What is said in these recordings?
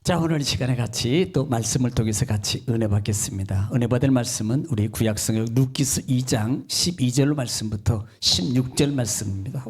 자, 오늘 이 시간에 같이 또 말씀을 통해서 같이 은혜 받겠습니다. 은혜 받을 말씀은 우리 구약성경 룻기서 2장 12절 말씀부터 16절 말씀입니다.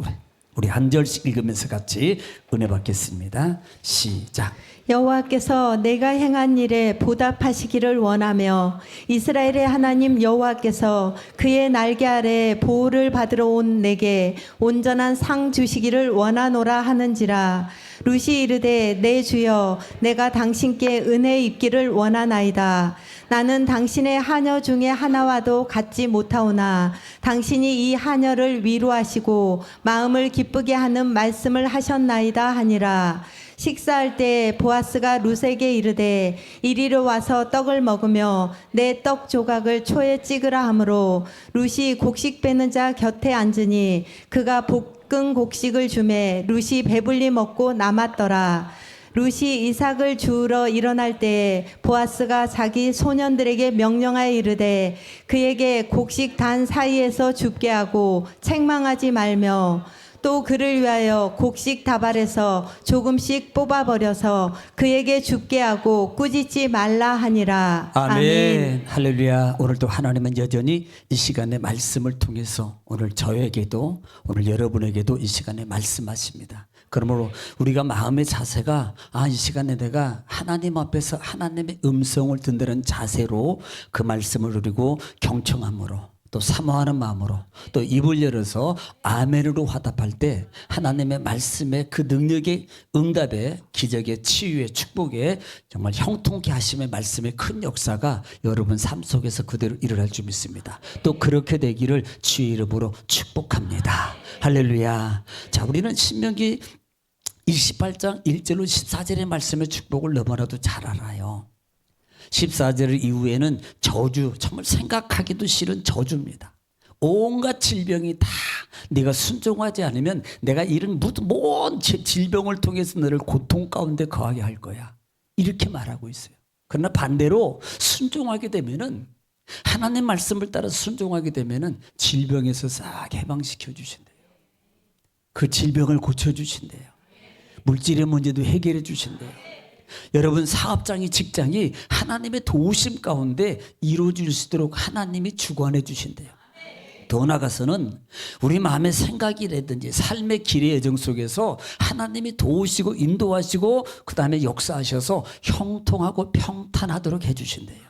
우리 한 절씩 읽으면서 같이 은혜 받겠습니다. 시작. 여호와께서 내가 행한 일에 보답하시기를 원하며 이스라엘의 하나님 여호와께서 그의 날개 아래 보호를 받으러 온 내게 온전한 상 주시기를 원하노라 하는지라. 룻이 이르되 내 주여 내가 당신께 은혜 입기를 원하나이다. 나는 당신의 하녀 중에 하나와도 같지 못하오나 당신이 이 하녀를 위로하시고 마음을 기쁘게 하는 말씀을 하셨나이다 하니라. 식사할 때 보아스가 룻에게 이르되 이리로 와서 떡을 먹으며 내 떡 조각을 초에 찍으라 하므로 룻이 곡식 빼는 자 곁에 앉으니 그가 볶은 곡식을 주매 룻이 배불리 먹고 남았더라. 룻이 이삭을 주우러 일어날 때 보아스가 자기 소년들에게 명령하여 이르되 그에게 곡식 단 사이에서 줍게 하고 책망하지 말며 또 그를 위하여 곡식 다발에서 조금씩 뽑아버려서 그에게 줍게 하고 꾸짖지 말라 하니라. 아멘. 할렐루야. 오늘도 하나님은 여전히 이 시간에 말씀을 통해서 오늘 저에게도 오늘 여러분에게도 이 시간에 말씀하십니다. 그러므로 우리가 마음의 자세가 이 시간에 내가 하나님 앞에서 하나님의 음성을 듣는 자세로 그 말씀을 누리고 경청함으로 또 사모하는 마음으로 또 입을 열어서 아멘으로 화답할 때 하나님의 말씀의 그 능력의 응답에 기적의 치유의 축복에 정말 형통케 하심의 말씀의 큰 역사가 여러분 삶 속에서 그대로 일어날 줄 믿습니다. 또 그렇게 되기를 주의 이름으로 축복합니다. 할렐루야. 자, 우리는 신명기 28장 1절로 14절의 말씀의 축복을 너무나도 잘 알아요. 14절 이후에는 저주, 정말 생각하기도 싫은 저주입니다. 온갖 질병이 다 네가 순종하지 않으면 내가 이런 모든 질병을 통해서 너를 고통 가운데 거하게 할 거야. 이렇게 말하고 있어요. 그러나 반대로 순종하게 되면은 하나님 말씀을 따라 순종하게 되면은 질병에서 싹 해방시켜 주신대요. 그 질병을 고쳐 주신대요. 물질의 문제도 해결해 주신대요. 여러분 사업장이 직장이 하나님의 도우심 가운데 이루어질 수 있도록 하나님이 주관해 주신대요. 더 나아가서는 우리 마음의 생각이라든지 삶의 길의 여정 속에서 하나님이 도우시고 인도하시고 그 다음에 역사하셔서 형통하고 평탄하도록 해주신대요.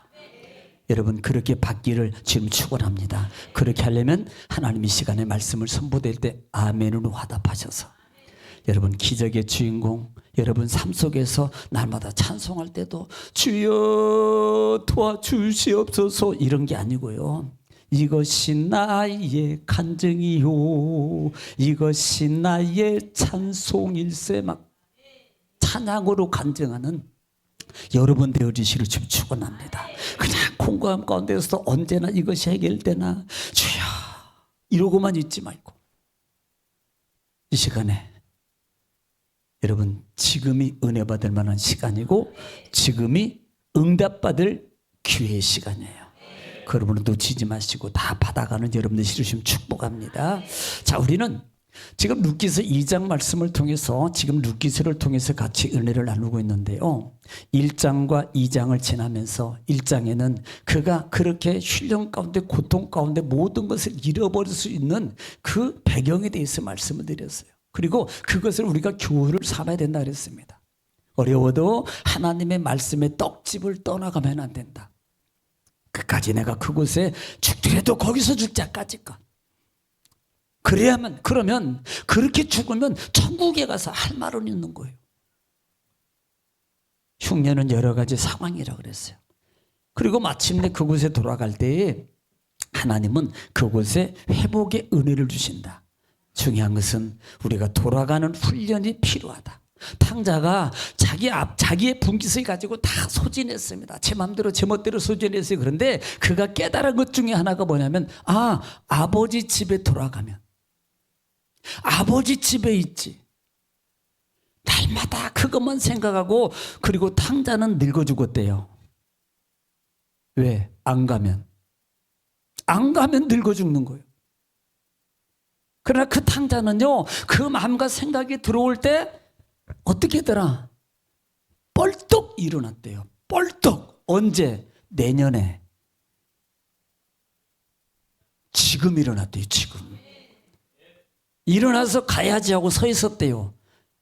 여러분 그렇게 받기를 지금 축원합니다. 그렇게 하려면 하나님이 시간에 말씀을 선포될 때 아멘으로 화답하셔서 여러분 기적의 주인공 여러분 삶 속에서 날마다 찬송할 때도 주여 도와주시옵소서 이런 게 아니고요. 이것이 나의 간증이요 이것이 나의 찬송일세 막 찬양으로 간증하는 여러분 되어주시기를 좀 축원합니다. 그냥 공고함 가운데서 언제나 이것이 해결되나 주여 이러고만 있지 말고 이 시간에 여러분 지금이 은혜 받을 만한 시간이고 지금이 응답받을 기회의 시간이에요. 그러므로 놓치지 마시고 다 받아가는 여러분들 시루심 축복합니다. 자, 우리는 지금 룻기서 2장 말씀을 통해서 지금 룻기서를 통해서 같이 은혜를 나누고 있는데요. 1장과 2장을 지나면서 1장에는 그가 그렇게 훈련 가운데 고통 가운데 모든 것을 잃어버릴 수 있는 그 배경에 대해서 말씀을 드렸어요. 그리고 그것을 우리가 교훈을 삼아야 된다 그랬습니다. 어려워도 하나님의 말씀의 떡집을 떠나가면 안 된다. 끝까지 내가 그곳에 죽더라도 거기서 죽자까지가. 그러면 그렇게 죽으면 천국에 가서 할 말은 있는 거예요. 흉년은 여러 가지 상황이라고 그랬어요. 그리고 마침내 그곳에 돌아갈 때에 하나님은 그곳에 회복의 은혜를 주신다. 중요한 것은 우리가 돌아가는 훈련이 필요하다. 탕자가 자기의 분깃을 가지고 다 소진했습니다. 제 마음대로 제 멋대로 소진했어요. 그런데 그가 깨달은 것 중에 하나가 뭐냐면 아버지 집에 돌아가면 아버지 집에 있지. 날마다 그것만 생각하고 그리고 탕자는 늙어 죽었대요. 왜? 안 가면 늙어 죽는 거예요. 그러나 그 탕자는요 그 마음과 생각이 들어올 때 어떻게 되더라? 뻘떡 일어났대요. 뻘떡. 언제? 내년에. 지금 일어났대요. 지금. 일어나서 가야지 하고 서 있었대요.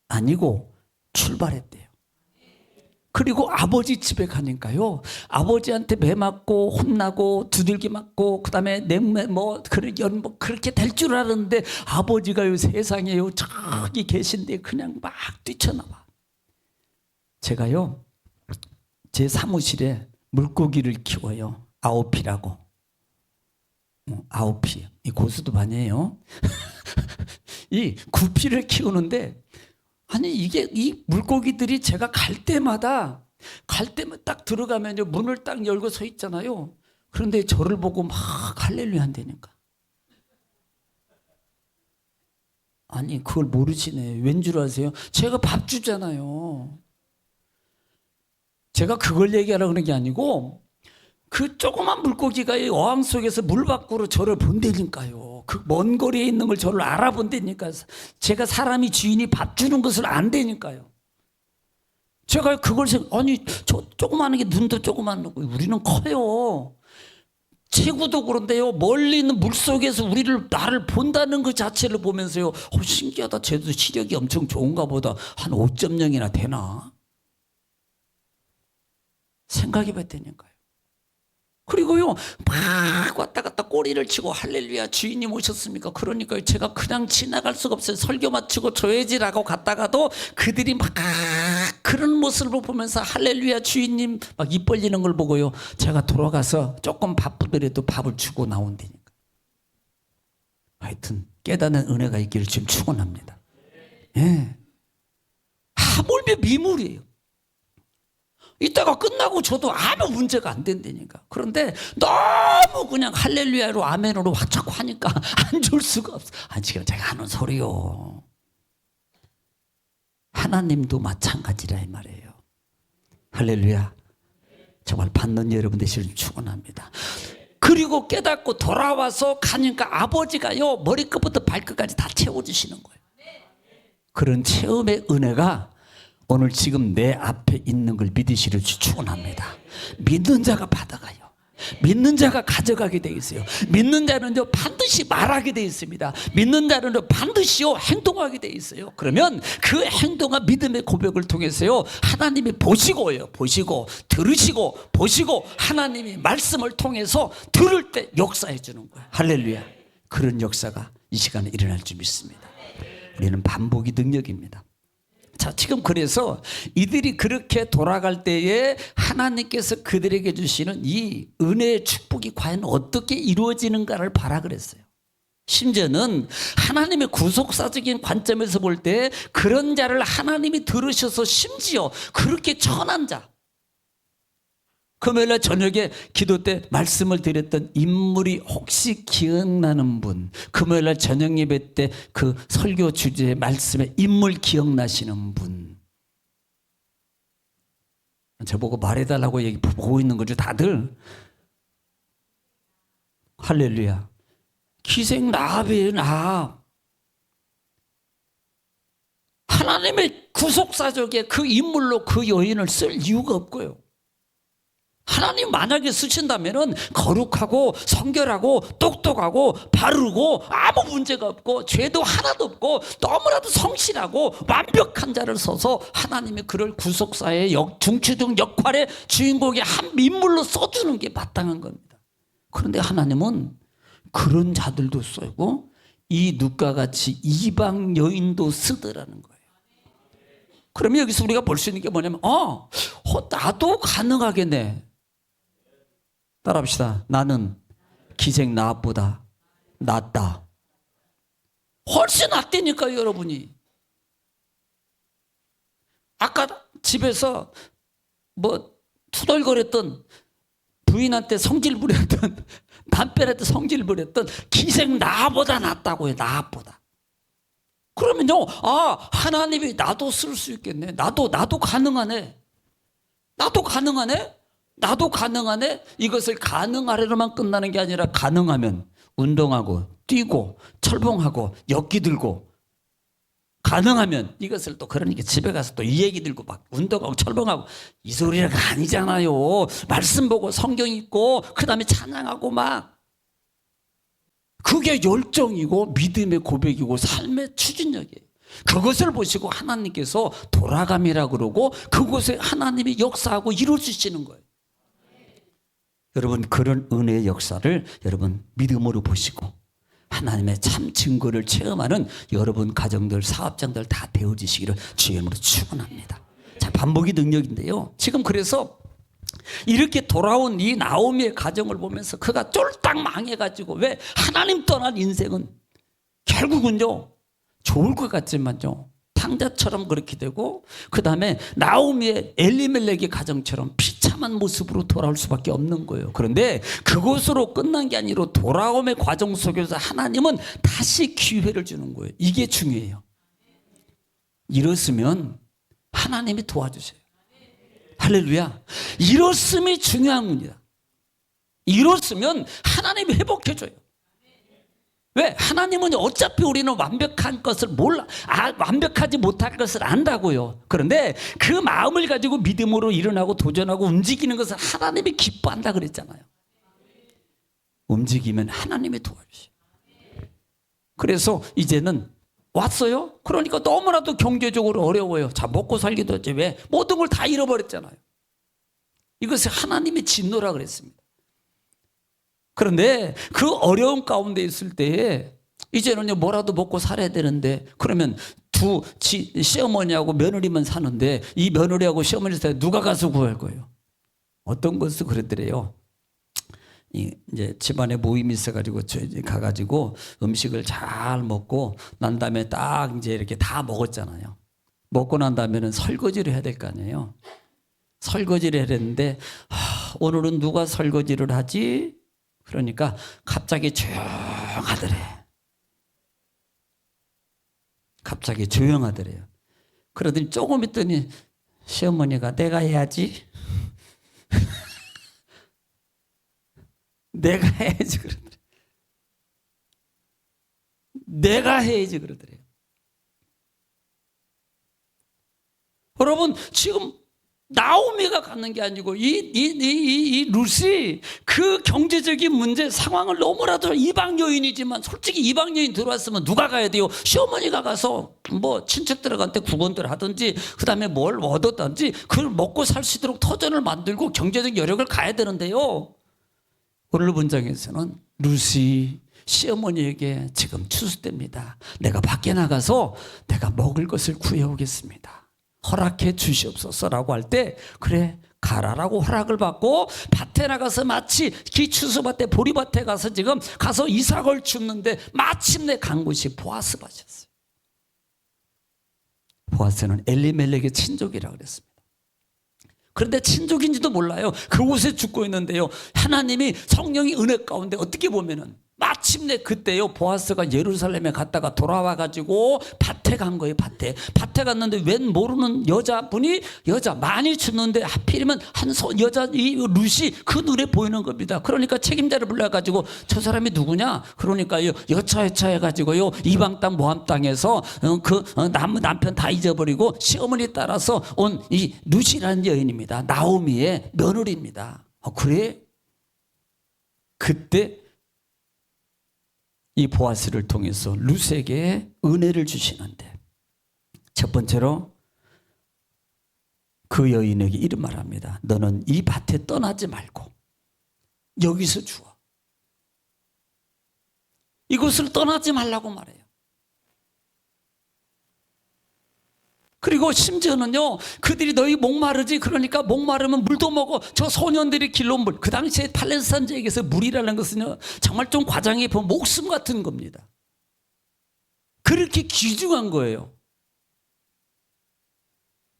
아니고 출발했대요. 그리고 아버지 집에 가니까요, 아버지한테 매 맞고 혼나고 두들기 맞고 그다음에 냄매 뭐 그렇게 될 줄 알았는데 아버지가요 세상에요 저기 계신데 그냥 막 뛰쳐나와. 제가요 제 사무실에 물고기를 키워요. 아오피라고. 아오피 이 고수도 반이에요. 이 구피를 키우는데 아니 이게 이 물고기들이 제가 갈 때마다 딱 들어가면요 문을 딱 열고 서 있잖아요. 그런데 저를 보고 막 할렐루야 한다니까. 아니 그걸 모르시네. 왠 줄 아세요? 제가 밥 주잖아요. 제가 그걸 얘기하려고 그런 게 아니고 그 조그만 물고기가 이 어항 속에서 물 밖으로 저를 본다니까요. 그 먼 거리에 있는 걸 저를 알아본다니까. 제가 사람이 주인이 밥 주는 것을 안다니까요. 제가 그걸 아니 저 조그마한 게 눈도 조그마하고 우리는 커요. 체구도 그런데요. 멀리 있는 물 속에서 나를 본다는 그 자체를 보면서요. 신기하다. 쟤도 시력이 엄청 좋은가 보다. 한 5.0이나 되나? 생각해 봤다니까요. 그리고요 막 왔다 갔다 꼬리를 치고 할렐루야 주인님 오셨습니까? 그러니까 제가 그냥 지나갈 수가 없어요. 설교 마치고 줘야지라고 갔다가도 그들이 막 그런 모습을 보면서 할렐루야 주인님 막 입 벌리는 걸 보고요 제가 돌아가서 조금 바쁘더라도 밥을 주고 나온다니까. 하여튼 깨닫는 은혜가 있기를 지금 축원합니다. 예. 하물며 미물이에요. 이따가 끝나고 저도 아무 문제가 안 된다니까. 그런데 너무 그냥 할렐루야로 아멘으로 자꾸 하니까 안 줄 수가 없어. 지금 제가 하는 소리요. 하나님도 마찬가지라 이 말이에요. 할렐루야. 정말 받는 여러분 되시길 축원합니다. 그리고 깨닫고 돌아와서 가니까 아버지가요 머리끝부터 발끝까지 다 채워주시는 거예요. 그런 체험의 은혜가 오늘 지금 내 앞에 있는 걸 믿으시를 축원합니다. 믿는 자가 받아가요. 믿는 자가 가져가게 돼 있어요. 믿는 자는요 반드시 말하게 돼 있습니다. 믿는 자는요 반드시요 행동하게 돼 있어요. 그러면 그 행동과 믿음의 고백을 통해서요 하나님이 보시고 들으시고 보시고 하나님이 말씀을 통해서 들을 때 역사해 주는 거예요. 할렐루야. 그런 역사가 이 시간에 일어날 줄 믿습니다. 우리는 반복이 능력입니다. 자, 지금 그래서 이들이 그렇게 돌아갈 때에 하나님께서 그들에게 주시는 이 은혜의 축복이 과연 어떻게 이루어지는가를 봐라 그랬어요. 심지어는 하나님의 구속사적인 관점에서 볼 때 그런 자를 하나님이 들으셔서 심지어 그렇게 천한 자, 금요일날 저녁에 기도 때 말씀을 드렸던 인물이 혹시 기억나는 분, 금요일날 저녁 예배 때 그 설교 주제의 말씀에 인물 기억나시는 분, 저보고 말해달라고 보고 있는 거죠 다들. 할렐루야. 기생 라합이에요. 라합. 하나님의 구속사적의 그 인물로 그 여인을 쓸 이유가 없고요. 하나님 만약에 쓰신다면 거룩하고 성결하고 똑똑하고 바르고 아무 문제가 없고 죄도 하나도 없고 너무나도 성실하고 완벽한 자를 써서 하나님이 그를 구속사의 중추적 역할의 주인공의 한 인물로 써주는 게 마땅한 겁니다. 그런데 하나님은 그런 자들도 쓰고 이 룻과 같이 이방 여인도 쓰더라는 거예요. 그러면 여기서 우리가 볼 수 있는 게 뭐냐면 나도 가능하겠네. 따라합시다. 나는 기생 라합보다 낫다. 훨씬 낫다니까요, 여러분이. 아까 집에서 뭐 투덜거렸던 부인한테 성질 부렸던 남편한테 성질 부렸던 기생 라합보다 낫다고요. 라합보다. 그러면요, 하나님이 나도 쓸 수 있겠네. 나도 가능하네. 나도 가능하네. 이것을 가능하려로만 끝나는 게 아니라 가능하면 운동하고 뛰고 철봉하고 엿기 들고 가능하면 이것을 또 그러니까 집에 가서 또 이 얘기 들고 막 운동하고 철봉하고 이 소리가 아니잖아요. 말씀 보고 성경 읽고 그다음에 찬양하고 막 그게 열정이고 믿음의 고백이고 삶의 추진력이에요. 그것을 보시고 하나님께서 돌아감이라 그러고 그곳에 하나님이 역사하고 이루어주시는 거예요. 여러분 그런 은혜의 역사를 여러분 믿음으로 보시고 하나님의 참 증거를 체험하는 여러분 가정들 사업장들 다 되어지시기를 주의 이름으로 축원합니다. 자, 반복이 능력인데요. 지금 그래서 이렇게 돌아온 이 나오미의 가정을 보면서 그가 쫄딱 망해가지고 왜 하나님 떠난 인생은 결국은요 좋을 것 같지만요 탕자처럼 그렇게 되고 그 다음에 나오미의 엘리멜렉의 가정처럼 비참한 모습으로 돌아올 수밖에 없는 거예요. 그런데 그것으로 끝난 게 아니라 돌아옴의 과정 속에서 하나님은 다시 기회를 주는 거예요. 이게 중요해요. 이렇으면 하나님이 도와주세요. 할렐루야. 이렇음이 중요한 겁니다. 이렇으면 하나님이 회복해줘요. 왜? 하나님은 어차피 우리는 완벽한 것을 몰라. 완벽하지 못할 것을 안다고요. 그런데 그 마음을 가지고 믿음으로 일어나고 도전하고 움직이는 것을 하나님이 기뻐한다 그랬잖아요. 움직이면 하나님이 도와주세요. 그래서 이제는 왔어요. 그러니까 너무나도 경제적으로 어려워요. 자, 먹고 살기도 했지. 왜? 모든 걸 다 잃어버렸잖아요. 이것을 하나님의 진노라 그랬습니다. 그런데 그 어려운 가운데 있을 때에 이제는요 뭐라도 먹고 살아야 되는데 그러면 시어머니하고 며느리만 사는데 이 며느리하고 시어머니 사이에 누가 가서 구할 거예요? 어떤 것을 그랬더래요. 이제 집안에 모임이 있어가지고 가가지고 음식을 잘 먹고 난 다음에 딱 이제 이렇게 다 먹었잖아요. 먹고 난 다음에는 설거지를 해야 될 거 아니에요. 설거지를 해야 되는데 오늘은 누가 설거지를 하지? 그러니까 갑자기 조용하더래. 갑자기 조용하더래요. 그러더니 조금 있더니 시어머니가 내가 해야지. 내가 해야지 그러더래. 내가 해야지 그러더래요. 여러분 지금 나오미가 갖는 게 아니고 이 룻이 그 경제적인 문제 상황을 너무나도 이방 여인이지만 솔직히 이방 여인 들어왔으면 누가 가야 돼요? 시어머니가 가서 뭐 친척들한테 구건들 하든지 그 다음에 뭘 얻었든지 그걸 먹고 살 수 있도록 터전을 만들고 경제적 여력을 가야 되는데요. 오늘 본장에서는 룻이 시어머니에게 지금 추수됩니다. 내가 밖에 나가서 내가 먹을 것을 구해오겠습니다. 허락해 주시옵소서라고 할 때 그래 가라라고 허락을 받고 밭에 나가서 마치 기추수밭에 보리밭에 가서 지금 가서 이삭을 줍는데 마침내 간 곳이 보아스 밭이었어요. 보아스는 엘리멜렉의 친족이라고 그랬습니다. 그런데 친족인지도 몰라요. 그곳에 죽고 있는데요. 하나님이 성령이 은혜 가운데 어떻게 보면은 마침내 그때요 보아스가 예루살렘에 갔다가 돌아와가지고 밭에 간 거예요. 밭에 갔는데 웬 모르는 여자분이 여자 많이 줬는데 하필이면 여자 이 룻이 그 눈에 보이는 겁니다. 그러니까 책임자를 불러가지고 저 사람이 누구냐? 그러니까요 여차여차해가지고요 이방 땅 모함 땅에서 남편 다 잊어버리고 시어머니 따라서 온 이 룻이라는 여인입니다. 나오미의 며느리입니다. 그래? 그때 이 보아스를 통해서 룻에게 은혜를 주시는데 첫 번째로 그 여인에게 이런 말합니다. 너는 이 밭에 떠나지 말고 여기서 주워. 이곳을 떠나지 말라고 말해요. 그리고 심지어는요 그들이 너희 목마르지 그러니까 목마르면 물도 먹어. 저 소년들이 길러온 물. 그 당시에 팔레스타인 지역에서 물이라는 것은요 정말 좀 과장해 보면 목숨 같은 겁니다. 그렇게 귀중한 거예요.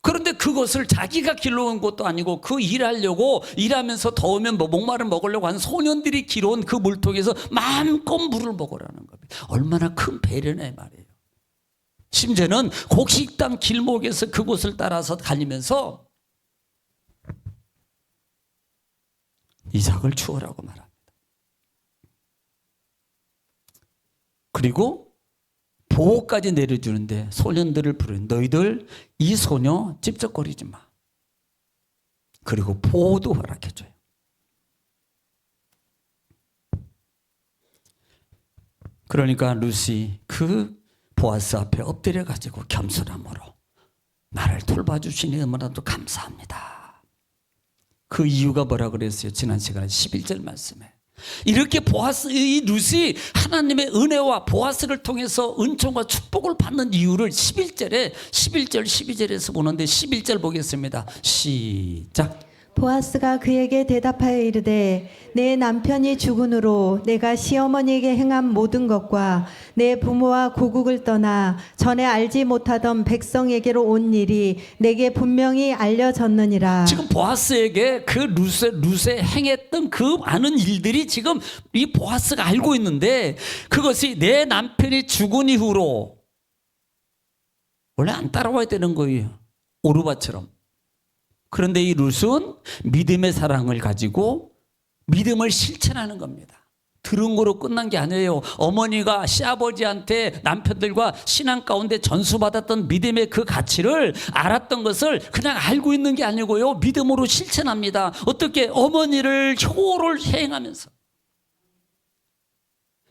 그런데 그것을 자기가 길러온 것도 아니고 그 일하려고 일하면서 더우면 목마름 먹으려고 하는 소년들이 길어온 그 물통에서 마음껏 물을 먹으라는 겁니다. 얼마나 큰 배려네 말이에요. 심지어는 곡식당 길목에서 그곳을 따라서 다니면서 이삭을 주어라고 말합니다. 그리고 보호까지 내려주는데 소년들을 부르는 너희들 이 소녀 찝쩍거리지 마. 그리고 보호도 허락해줘요. 그러니까 루시 그 보아스 앞에 엎드려 가지고 겸손함으로 나를 돌봐주시니 너무나도 감사합니다. 그 이유가 뭐라 그랬어요? 지난 시간에 11절 말씀에 이렇게 보아스 이 루시 하나님의 은혜와 보아스를 통해서 은총과 축복을 받는 이유를 11절 12절에서 보는데 11절 보겠습니다. 시작. 보아스가 그에게 대답하여 이르되 내 남편이 죽은으로 내가 시어머니에게 행한 모든 것과 내 부모와 고국을 떠나 전에 알지 못하던 백성에게로 온 일이 내게 분명히 알려졌느니라. 지금 보아스에게 그 루세 행했던 그 많은 일들이 지금 이 보아스가 알고 있는데 그것이 내 남편이 죽은 이후로 원래 안 따라와야 되는 거예요. 오르바처럼. 그런데 이 룻은 믿음의 사랑을 가지고 믿음을 실천하는 겁니다. 들은 거로 끝난 게 아니에요. 어머니가 시아버지한테 남편들과 신앙 가운데 전수받았던 믿음의 그 가치를 알았던 것을 그냥 알고 있는 게 아니고요. 믿음으로 실천합니다. 어떻게? 어머니를 효를 행하면서.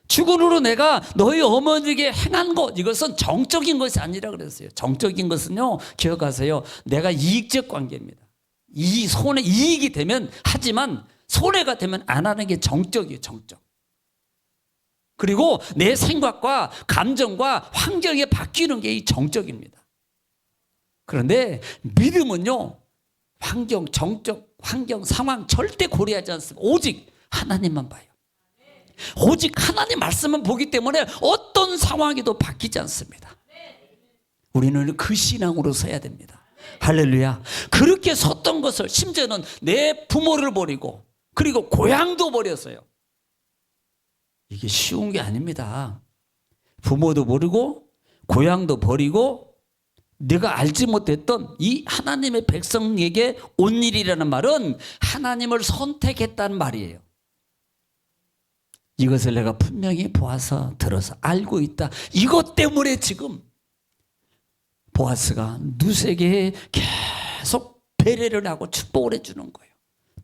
죽은으로 내가 너희 어머니에게 행한 것, 이것은 정적인 것이 아니라 그랬어요. 정적인 것은요, 기억하세요. 내가 이익적 관계입니다. 이 손에 이익이 되면 하지만 손해가 되면 안 하는 게 정적이에요. 정적. 그리고 내 생각과 감정과 환경이 바뀌는 게 이 정적입니다. 그런데 믿음은요, 환경, 정적, 환경, 상황 절대 고려하지 않습니다. 오직 하나님만 봐요. 오직 하나님 말씀만 보기 때문에 어떤 상황에도 바뀌지 않습니다. 우리는 그 신앙으로 서야 됩니다. 할렐루야. 그렇게 섰던 것을 심지어는 내 부모를 버리고 그리고 고향도 버렸어요. 이게 쉬운 게 아닙니다. 부모도 버리고 고향도 버리고 내가 알지 못했던 이 하나님의 백성에게 온 일이라는 말은 하나님을 선택했다는 말이에요. 이것을 내가 분명히 보아서 들어서 알고 있다. 이것 때문에 지금 보아스가 룻에게 계속 배려를 하고 축복을 해주는 거예요.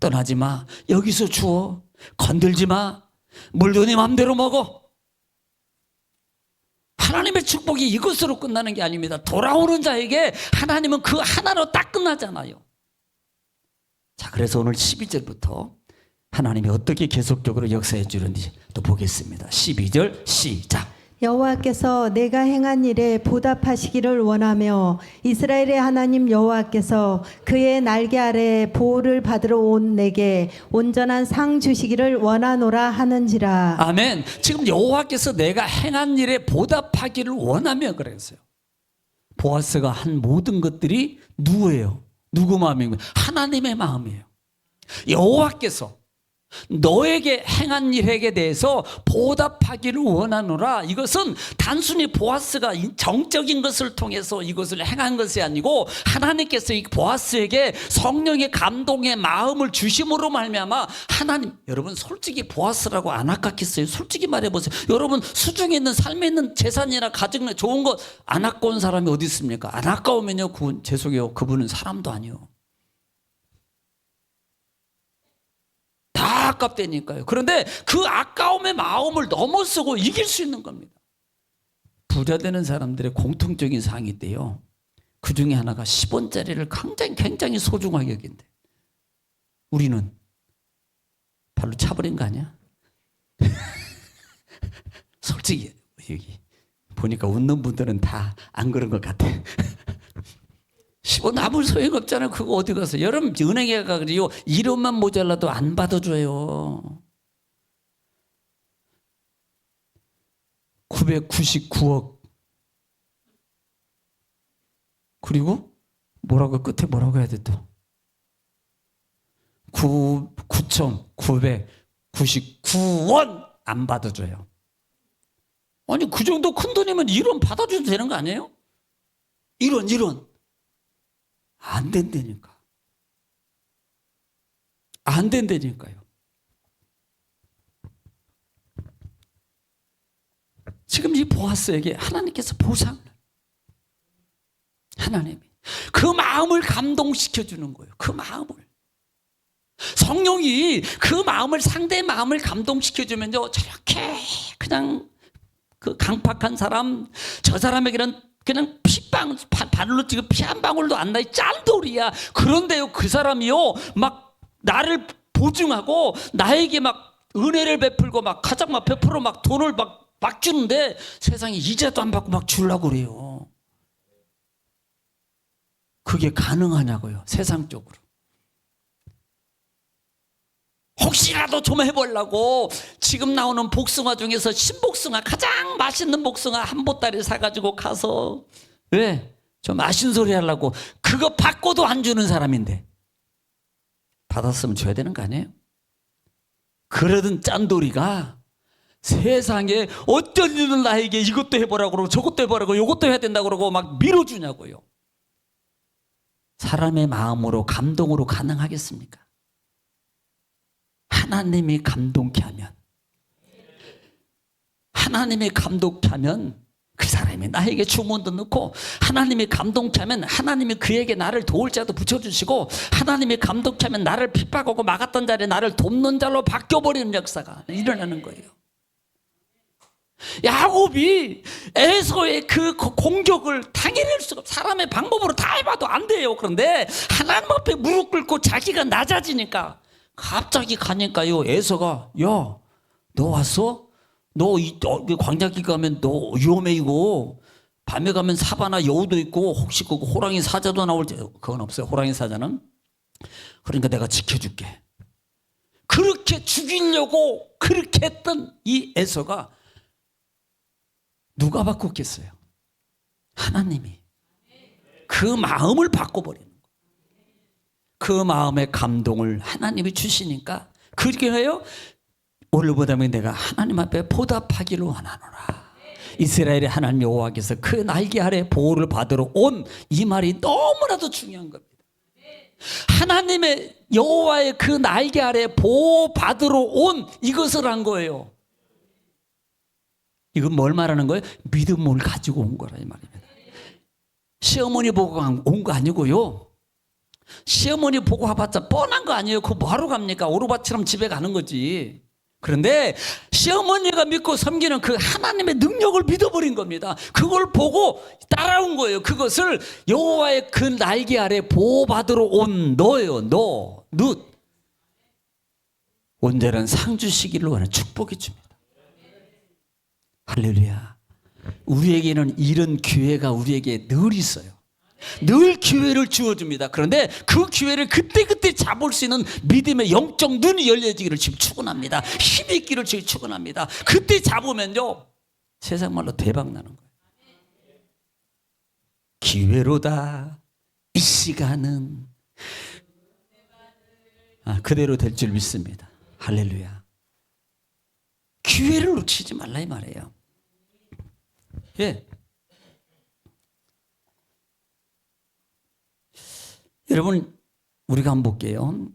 떠나지 마. 여기서 주워. 건들지 마. 물도 네 맘대로 먹어. 하나님의 축복이 이것으로 끝나는 게 아닙니다. 돌아오는 자에게 하나님은 그 하나로 딱 끝나잖아요. 자, 그래서 오늘 12절부터 하나님이 어떻게 계속적으로 역사해 주는지 또 보겠습니다. 12절 시작. 여호와께서 내가 행한 일에 보답하시기를 원하며 이스라엘의 하나님 여호와께서 그의 날개 아래 보호를 받으러 온 내게 온전한 상 주시기를 원하노라 하는지라. 아멘. 지금 여호와께서 내가 행한 일에 보답하기를 원하며 그랬어요. 보아스가 한 모든 것들이 누구예요? 누구 마음인가요? 하나님의 마음이에요. 여호와께서 너에게 행한 일에 대해서 보답하기를 원하노라. 이것은 단순히 보아스가 정적인 것을 통해서 이것을 행한 것이 아니고 하나님께서 이 보아스에게 성령의 감동의 마음을 주심으로 말미암아 하나님, 여러분 솔직히 보아스라고 안 아깝겠어요? 솔직히 말해보세요. 여러분 수중에 있는 삶에 있는 재산이나 가정에 좋은 것 안 아까운 사람이 어디 있습니까? 안 아까우면요, 죄송해요, 그분은 사람도 아니에요. 다 아깝다니까요. 그런데 그 아까움의 마음을 넘어서고 이길 수 있는 겁니다. 부자 되는 사람들의 공통적인 사항이 있대요. 그 중에 하나가 10원짜리를 굉장히 소중하게 여긴대. 우리는 발로 차버린 거 아니야? 솔직히 여기 보니까 웃는 분들은 다 안 그런 것 같아. 10원 아무 소용없잖아요. 그거 어디 가서. 여러분 은행에 가가지고 1원만 모자라도 안 받아줘요. 999억. 그리고 뭐라고 끝에 뭐라고 해야 돼 또? 9,999원 안 받아줘요. 아니 그 정도 큰 돈이면 1원 받아줘도 되는 거 아니에요? 1원. 안 된다니까. 안 된다니까요. 지금 이 보아스에게 하나님께서 보상을, 하나님이 그 마음을 감동시켜 주는 거예요. 그 마음을. 성령이 그 마음을, 상대의 마음을 감동시켜 주면요, 저렇게 그냥 그 강팍한 사람, 저 사람에게는 그냥 바늘로 지금 피 한 방울도 안 나이 짠돌이야. 그런데요, 그 사람이요 막 나를 보증하고 나에게 막 은혜를 베풀고 막 가장 막 100% 막 돈을 막 주는데 세상에 이자도 안 받고 막 주려고 그래요. 그게 가능하냐고요, 세상적으로. 혹시라도 좀 해보려고 지금 나오는 복숭아 중에서 신복숭아, 가장 맛있는 복숭아 한 보따리 사가지고 가서, 왜? 좀 맛있는 소리 하려고 그거 받고도 안 주는 사람인데 받았으면 줘야 되는 거 아니에요? 그러던 짠돌이가 세상에 어쩐 일은 나에게 이것도 해보라고 그러고 저것도 해보라고 이것도 해야 된다고 그러고 막 밀어주냐고요. 사람의 마음으로, 감동으로 가능하겠습니까? 하나님이 감동케 하면, 하나님이 감동케 하면 그 사람이 나에게 주문도 넣고, 하나님이 감동케 하면 하나님이 그에게 나를 도울 자도 붙여주시고, 하나님이 감동케 하면 나를 핍박하고 막았던 자리에 나를 돕는 자로 바뀌어버리는 역사가 일어나는 거예요. 야곱이 에서의 그 공격을 당해낼 수가 없어요. 사람의 방법으로 다 해봐도 안 돼요. 그런데 하나님 앞에 무릎 꿇고 자기가 낮아지니까, 갑자기 가니까요, 에서가, 야, 너 왔어? 너 광야길 가면 너 위험해. 이거 밤에 가면 사바나 여우도 있고 혹시 그 호랑이 사자도 나올지. 그건 없어요, 호랑이 사자는. 그러니까 내가 지켜줄게. 그렇게 죽이려고 그렇게 했던 이 에서가 누가 바꿨겠어요? 하나님이 그 마음을 바꿔버리는 거예요. 그 마음의 감동을 하나님이 주시니까, 그렇게 해요. 오늘보다는 내가 하나님 앞에 보답하기를 원하노라. 이스라엘의 하나님 여호와께서 그 날개 아래 보호를 받으러 온, 이 말이 너무나도 중요한 겁니다. 하나님의 여호와의 그 날개 아래 보호 받으러 온, 이것을 한 거예요. 이건 뭘 말하는 거예요? 믿음을 가지고 온 거라 이 말입니다. 시어머니 보고 온 거 아니고요. 시어머니 보고 와봤자 뻔한 거 아니에요. 그거 뭐하러 갑니까? 오르바처럼 집에 가는 거지. 그런데 시어머니가 믿고 섬기는 그 하나님의 능력을 믿어버린 겁니다. 그걸 보고 따라온 거예요. 그것을 여호와의 그 날개 아래 보호받으러 온 너예요. 너, 룻. 온전한 상 주시기를 원하는 축복이 줍니다. 할렐루야. 우리에게는 이런 기회가 우리에게 늘 있어요. 늘 기회를 주어줍니다. 그런데 그 기회를 그때그때 잡을 수 있는 믿음의 영적 눈이 열려지기를 지금 축원합니다. 힘이 있기를 지금 축원합니다. 그때 잡으면요, 세상 말로 대박 나는 거예요. 기회로다 이 시간은 그대로 될 줄 믿습니다. 할렐루야. 기회를 놓치지 말라 이 말이에요. 예. 여러분, 우리가 한번 볼게요.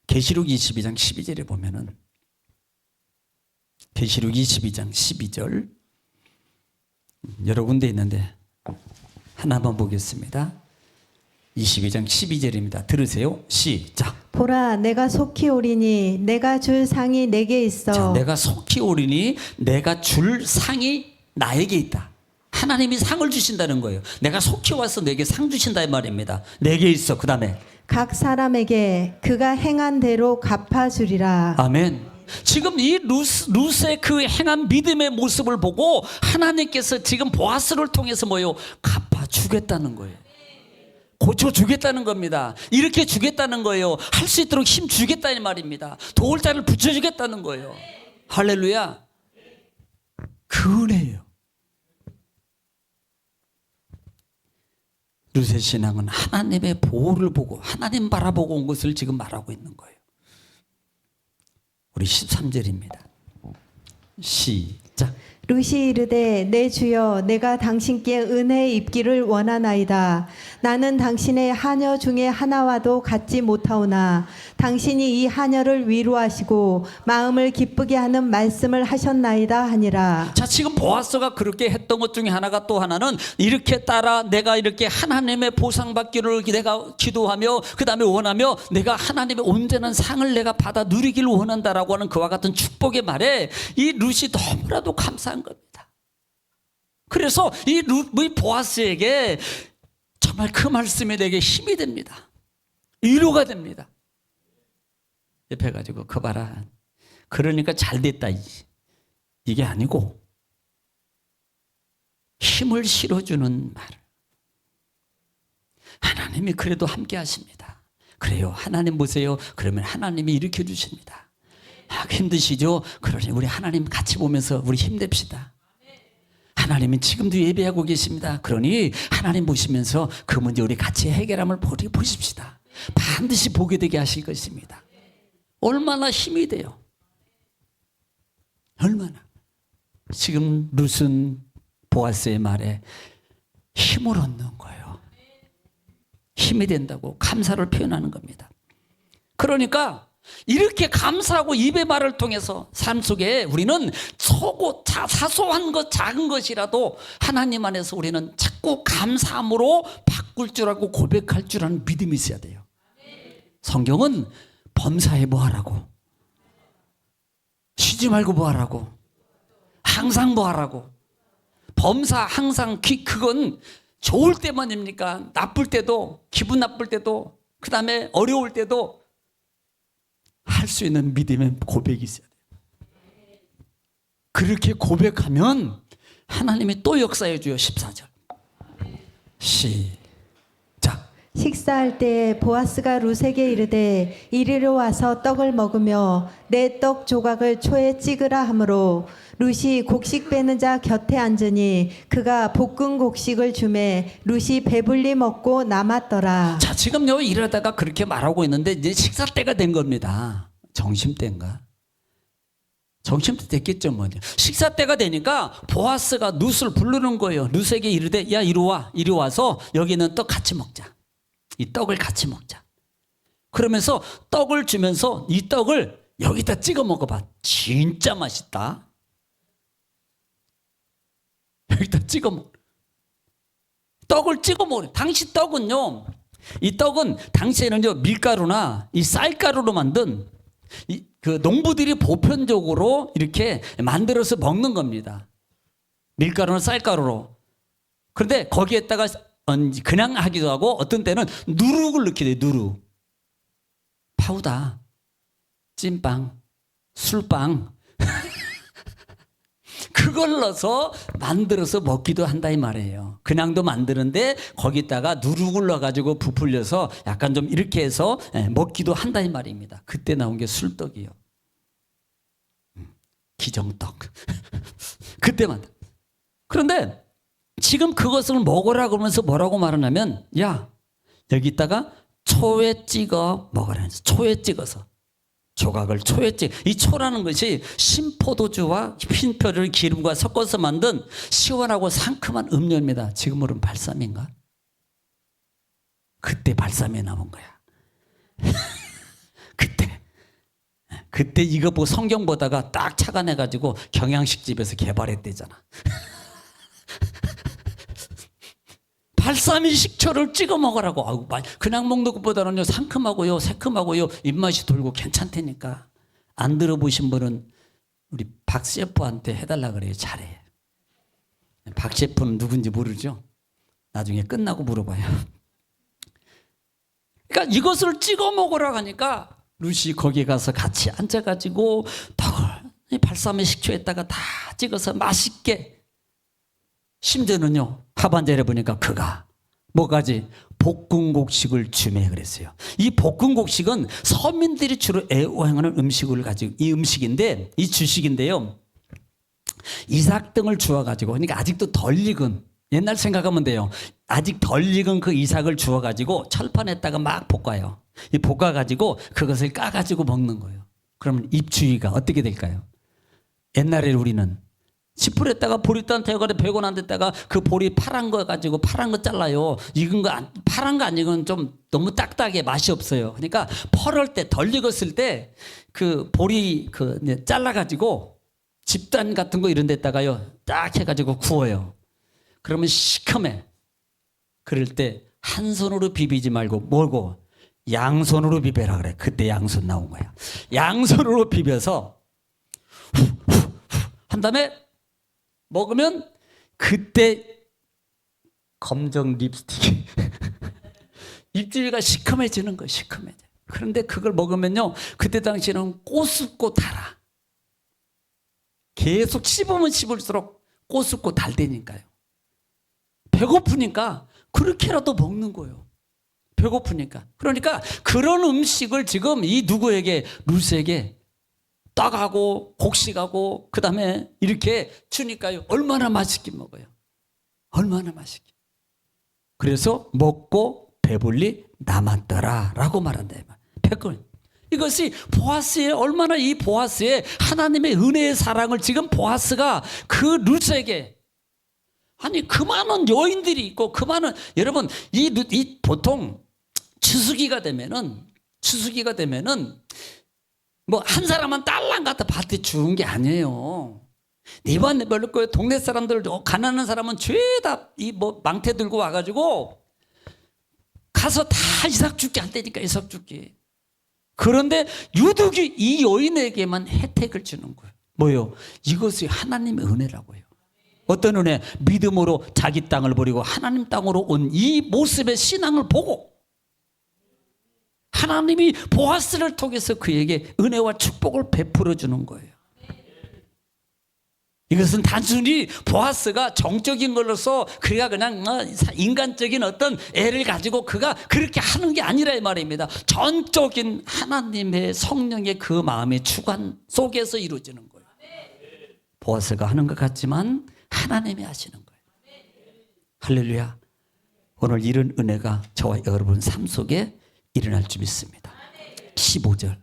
계시록 22장 12절에 보면은, 계시록 22장 12절 여러 군데 있는데 하나만 보겠습니다. 22장 12절입니다. 들으세요. 시작. 보라, 내가 속히 오리니 내가 줄 상이 내게 있어. 자, 내가 속히 오리니 내가 줄 상이 나에게 있다. 하나님이 상을 주신다는 거예요. 내가 속히 와서 내게 상 주신다 이 말입니다. 내게 있어. 그 다음에 각 사람에게 그가 행한 대로 갚아주리라. 아멘. 지금 이 룻의 그 행한 믿음의 모습을 보고 하나님께서 지금 보아스를 통해서 뭐요? 갚아주겠다는 거예요. 고쳐주겠다는 겁니다. 이렇게 주겠다는 거예요. 할 수 있도록 힘 주겠다는 말입니다. 도울 자를 붙여주겠다는 거예요. 할렐루야. 그 은혜예요. 룻의 신앙은 하나님의 보호를 보고 하나님 바라보고 온 것을 지금 말하고 있는 거예요. 우리 13절입니다. 시작. 자, 룻이 이르되 내 주여 내가 당신께 은혜 입기를 원하나이다. 나는 당신의 하녀 중에 하나와도 같지 못하오나 당신이 이 하녀를 위로하시고 마음을 기쁘게 하는 말씀을 하셨나이다 하니라. 자, 지금 보아스가 그렇게 했던 것 중에 하나가 또 하나는 이렇게 따라 내가 이렇게 하나님의 보상받기를 내가 기도하며 그 다음에 원하며 내가 하나님의 온전한 상을 내가 받아 누리기를 원한다라고 하는 그와 같은 축복의 말에 이 룻이 너무나도 감사한 겁니다. 그래서 이 보아스에게 정말 그 말씀이 내게 힘이 됩니다. 위로가 됩니다. 옆에 가지고 그 봐라. 그러니까 잘 됐다. 이게 아니고 힘을 실어주는 말. 하나님이 그래도 함께 하십니다. 그래요. 하나님 보세요. 그러면 하나님이 일으켜 주십니다. 힘드시죠? 그러니 우리 하나님 같이 보면서 우리 힘냅시다. 하나님은 지금도 예배하고 계십니다. 그러니 하나님 보시면서 그 문제 우리 같이 해결함을 보십시다. 반드시 보게 되게 하실 것입니다. 얼마나 힘이 돼요. 얼마나. 지금 룻은 보아스의 말에 힘을 얻는 거예요. 힘이 된다고 감사를 표현하는 겁니다. 그러니까 이렇게 감사하고 입의 말을 통해서 삶 속에 우리는 사소한 것 작은 것이라도 하나님 안에서 우리는 자꾸 감사함으로 바꿀 줄 알고 고백할 줄 아는 믿음이 있어야 돼요. 성경은 범사에 뭐하라고, 쉬지 말고 뭐하라고, 항상 뭐하라고. 범사 항상 그건 좋을 때만입니까? 나쁠 때도, 기분 나쁠 때도, 그 다음에 어려울 때도 할 수 있는 믿음의 고백이 있어야 돼요. 그렇게 고백하면 하나님이 또 역사해 줘요. 14절 시작. 식사할 때 보아스가 룻에게 이르되 이리로 와서 떡을 먹으며 내 떡 조각을 초에 찍으라 하므로 룻이 곡식 빼는 자 곁에 앉으니 그가 볶은 곡식을 주매 룻이 배불리 먹고 남았더라. 자, 지금요 이러다가 그렇게 말하고 있는데 이제 식사 때가 된 겁니다. 점심때인가? 점심때 됐겠죠 뭐. 식사 때가 되니까 보아스가 룻을 부르는 거예요. 룻에게 이르되 야 이리 와서 여기 있는 떡 같이 먹자. 이 떡을 같이 먹자. 그러면서 떡을 주면서 이 떡을 여기다 찍어 먹어봐. 진짜 맛있다. 여기다 찍어 먹어. 떡을 찍어 먹어. 당시 떡은요, 이 떡은 당시에는요 밀가루나 이 쌀가루로 만든 그 농부들이 보편적으로 이렇게 만들어서 먹는 겁니다. 밀가루나 쌀가루로. 그런데 거기에다가 그냥 하기도 하고 어떤 때는 누룩을 넣게 돼요. 누룩. 파우다, 찐빵, 술빵 그걸 넣어서 만들어서 먹기도 한다 이 말이에요. 그냥도 만드는데 거기다가 누룩을 넣어가지고 부풀려서 약간 좀 이렇게 해서 먹기도 한다 이 말입니다. 그때 나온 게 술떡이요. 기정떡. 그때만. 그런데 지금 그것을 먹으라 그러면서 뭐라고 말하냐면 야 여기다가 초에 찍어 먹으라. 초에 찍어서. 조각을 초에 찍. 이 초라는 것이 신포도주와 흰표를 기름과 섞어서 만든 시원하고 상큼한 음료입니다. 지금으로는 발삼인가? 그때 발삼이 나온 거야. 그때 이거 보고 성경 보다가 딱 착안해가지고 경양식집에서 개발했대잖아. 발사미 식초를 찍어 먹으라고. 아우, 그냥 먹는 것보다는요 상큼하고요 새콤하고요 입맛이 돌고 괜찮다니까. 안 들어보신 분은 우리 박 셰프한테 해달라 그래요. 잘해. 박 셰프는 누군지 모르죠? 나중에 끝나고 물어봐요. 그러니까 이것을 찍어 먹으라고 하니까 룻이 거기 가서 같이 앉아가지고 떡을 발사미 식초에다가 다 찍어서 맛있게. 심지어는요 하반절에 보니까 그가 뭐가지 볶은 곡식을 주매 그랬어요. 이 볶은 곡식은 서민들이 주로 애호행하는 음식을 가지고 이 음식인데 이 주식인데요 이삭 등을 주어가지고 그러니까 아직도 덜 익은 옛날 생각하면 돼요. 아직 덜 익은 그 이삭을 주어가지고 철판에다가 막 볶아요. 이 볶아가지고 그것을 까가지고 먹는 거예요. 그러면 입 주위가 어떻게 될까요? 옛날에 우리는 10불 했다가 보리단 대가리 100원 안 됐다가 그 보리 파란 거 가지고 파란 거 잘라요. 익은 거 파란 거 안 익은 좀 너무 딱딱해 맛이 없어요. 그러니까 펄을 때 덜 익었을 때 그 보리 잘라 가지고 집단 같은 거 이런 데다가요 딱 해가지고 구워요. 그러면 시커매. 그럴 때 한 손으로 비비지 말고 뭐고 양손으로 비벼라 그래. 그때 양손 나온 거야. 양손으로 비벼서 한 다음에 먹으면 그때 검정 립스틱이 입질가 시커매지는 거예요. 시커매져. 그런데 그걸 먹으면요 그때 당시에는 꼬숩고 달아. 계속 씹으면 씹을수록 꼬숩고 달대니까요. 배고프니까 그렇게라도 먹는 거예요. 배고프니까. 그러니까 그런 음식을 지금 이 누구에게 루스에게 떡하고 곡식하고 그다음에 이렇게 주니까요. 얼마나 맛있게 먹어요. 얼마나 맛있게. 그래서 먹고 배불리 남았더라라고 말한다. 100건. 이것이 보아스의 얼마나 이 보아스의 하나님의 은혜의 사랑을 지금 보아스가 그 루스에게 아니 그 많은 여인들이 있고 그 많은 여러분 이 보통 추수기가 되면은 뭐 한 사람만 딸랑 갖다 밭에 주는 게 아니에요. 네번 별로 거예요. 동네 사람들 가난한 사람은 죄다 이 뭐 망태 들고 와가지고 가서 다 이삭 죽게 한다니까 이삭 죽게. 그런데 유독이 이 여인에게만 혜택을 주는 거예요. 뭐요? 이것이 하나님의 은혜라고 해요. 어떤 은혜? 믿음으로 자기 땅을 버리고 하나님 땅으로 온 이 모습의 신앙을 보고 하나님이 보아스를 통해서 그에게 은혜와 축복을 베풀어 주는 거예요. 이것은 단순히 보아스가 정적인 걸로서 그가 그냥 인간적인 어떤 애를 가지고 그가 그렇게 하는 게 아니라 이 말입니다. 전적인 하나님의 성령의 그 마음의 주관 속에서 이루어지는 거예요. 보아스가 하는 것 같지만 하나님이 하시는 거예요. 할렐루야. 오늘 이런 은혜가 저와 여러분 삶 속에 일어날 줄 믿습니다. 15절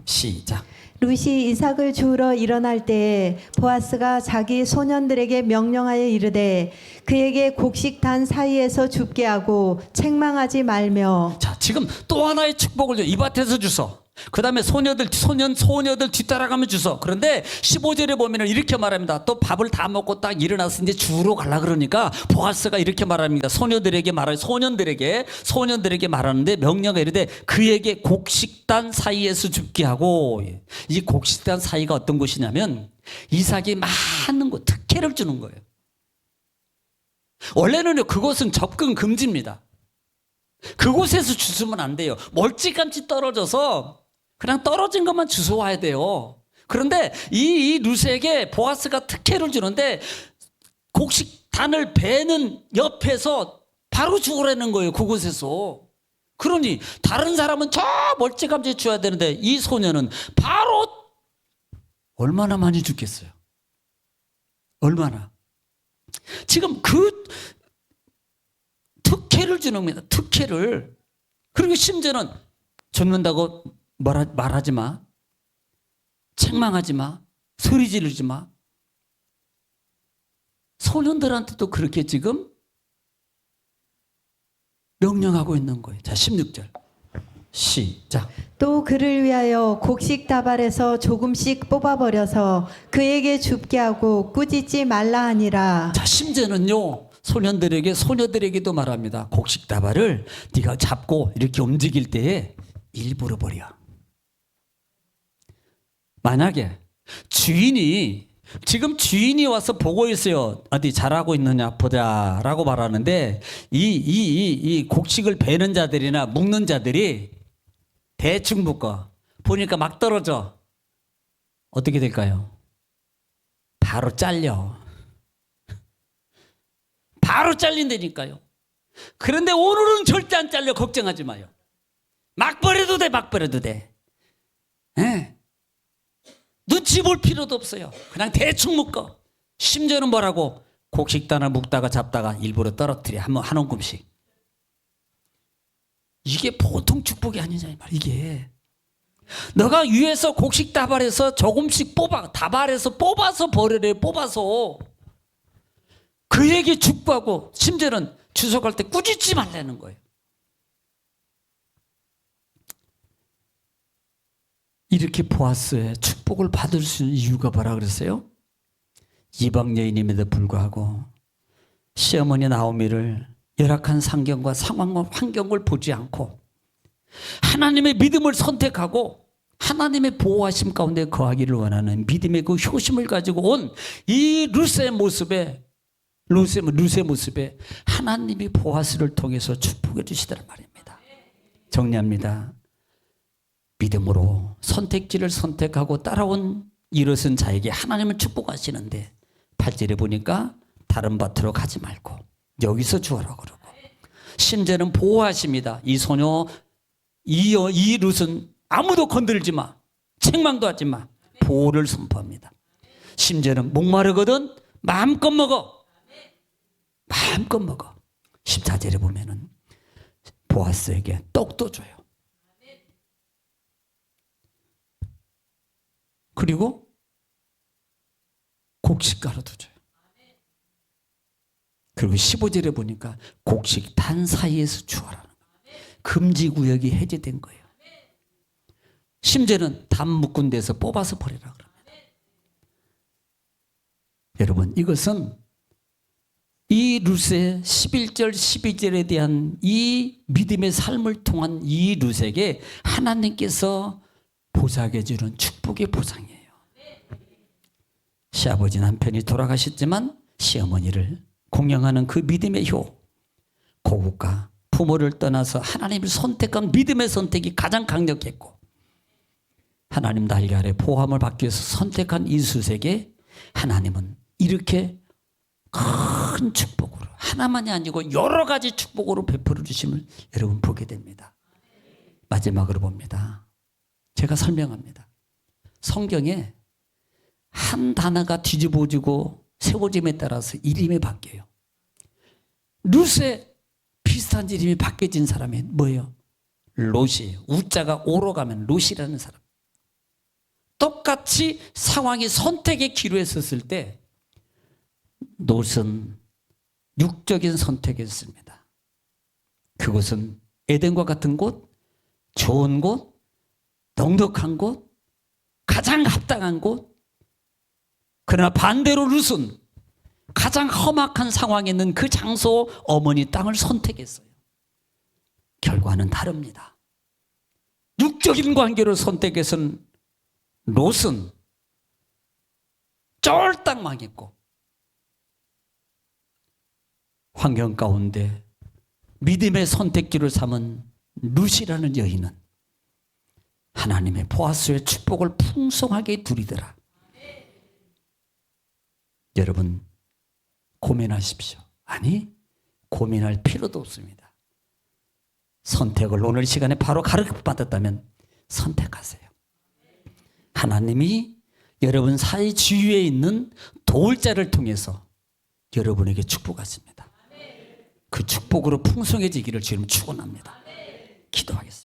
시작. 룻이 이삭을 주우러 일어날 때에 보아스가 자기 소년들에게 명령하여 이르되 그에게 곡식단 사이에서 줍게 하고 책망하지 말며. 자, 지금 또 하나의 축복을 줘. 이 밭에서 주소. 그 다음에 소녀들 뒤따라가면 주소. 그런데 15절에 보면 이렇게 말합니다. 또 밥을 다 먹고 딱 일어나서 이제 주우러 가려 그러니까 보아스가 이렇게 말합니다. 소년들에게 말하는데 명령을 이르되 그에게 곡식단 사이에서 줍게 하고. 이 곡식단 사이가 어떤 곳이냐면 이삭이 많은 곳, 특혜를 주는 거예요. 원래는 그곳은 접근 금지입니다. 그곳에서 주스면 안 돼요. 멀찌감치 떨어져서 그냥 떨어진 것만 주워와야 돼요. 그런데 이 룻에게 보아스가 특혜를 주는데 곡식단을 베는 옆에서 바로 주우라는 거예요. 그곳에서. 그러니 다른 사람은 저 멀찌감치 줘야 되는데 이 소녀는 바로 얼마나 많이 죽겠어요. 얼마나. 지금 그 특혜를 주는 겁니다. 특혜를. 그리고 심지어는 줍는다고 말하지 마. 책망하지 마. 소리 지르지 마. 소년들한테도 그렇게 지금 명령하고 있는 거예요. 자, 16절 시작. 또 그를 위하여 곡식 다발에서 조금씩 뽑아버려서 그에게 줍게 하고 꾸짖지 말라 하니라. 자, 심지어는요 소녀들에게도 말합니다. 곡식 다발을 네가 잡고 이렇게 움직일 때에 일부러 버려. 만약에 지금 주인이 와서 보고 있어요. 어디 잘하고 있느냐 보자라고 말하는데 이 곡식을 베는 자들이나 묶는 자들이 대충 묶어 보니까 막 떨어져. 어떻게 될까요? 바로 잘려. 바로 잘린다니까요. 그런데 오늘은 절대 안 잘려. 걱정하지 마요. 막 버려도 돼. 막 버려도 돼. 네. 눈치 볼 필요도 없어요. 그냥 대충 묶어. 심지어는 뭐라고? 곡식단을 묶다가 잡다가 일부러 떨어뜨려. 한 움큼씩. 이게 보통 축복이 아니냐 이 말. 이게 너가 위에서 곡식 다발해서 조금씩 다발해서 뽑아서 버려래. 뽑아서 그에게 축복하고 심지어는 주석할 때 꾸짖지 말라는 거예요. 이렇게 보아스의 축복을 받을 수 있는 이유가 뭐라 그랬어요? 이방 여인임에도 불구하고 시어머니 나오미를 열악한 상경과 상황과 환경을 보지 않고 하나님의 믿음을 선택하고 하나님의 보호하심 가운데 거하기를 원하는 믿음의 그 효심을 가지고 온 이 루스의 모습에 하나님이 보아스를 통해서 축복해 주시더란 말입니다. 정리합니다. 믿음으로 선택지를 선택하고 따라온 이것은 자에게 하나님을 축복하시는데 8절에 보니까 다른 밭으로 가지 말고 여기서 주어라 그러고 심지어는 보호하십니다. 이 소녀 이 룻은 아무도 건들지 마. 책망도 하지 마. 보호를 선포합니다. 심지어는 목마르거든 마음껏 먹어. 마음껏 먹어. 14절에 보면은 보아스에게 떡도 줘요. 그리고 곡식가루도 줘요. 그리고 15절에 보니까 곡식 단 사이에서 주어라는 거예요. 금지구역이 해제된 거예요. 심지어는 담 묶은 데서 뽑아서 버리라 그럽니다. 여러분, 이것은 이 룻의 11절 12절에 대한 이 믿음의 삶을 통한 이 룻에게 하나님께서 보상해 주는 축복의 보상이에요. 시아버지 남편이 돌아가셨지만 시어머니를 공경하는 그 믿음의 효, 고국과 부모를 떠나서 하나님을 선택한 믿음의 선택이 가장 강력했고 하나님 날개 아래 보호함을 받기 위해서 선택한 이 룻에게 하나님은 이렇게 큰 축복으로 하나만이 아니고 여러 가지 축복으로 베풀어 주심을 여러분 보게 됩니다. 마지막으로 봅니다. 제가 설명합니다. 성경에 한 단어가 뒤집어지고 세워짐에 따라서 이름이 바뀌어요. 룻의 비슷한 이름이 바뀌어진 사람이 뭐예요? 롯이에요. 우자가 오로 가면 롯이라는 사람. 똑같이 상황이 선택의 기로에 섰을 때 롯은 육적인 선택이었습니다. 그곳은 에덴과 같은 곳, 좋은 곳, 넉넉한 곳, 가장 합당한 곳. 그러나 반대로 룻은 가장 험악한 상황에 있는 그 장소 어머니 땅을 선택했어요. 결과는 다릅니다. 육적인 관계로 선택해서는 롯은 쫄딱 망했고 환경 가운데 믿음의 선택지를 삼은 룻이라는 여인은 하나님의 보아스의 축복을 풍성하게 누리더라. 여러분 고민하십시오. 아니, 고민할 필요도 없습니다. 선택을 오늘 시간에 바로 가르쳐받았다면 선택하세요. 하나님이 여러분 사이 주위에 있는 도울 자를 통해서 여러분에게 축복하십니다. 그 축복으로 풍성해지기를 지금 축원합니다. 기도하겠습니다.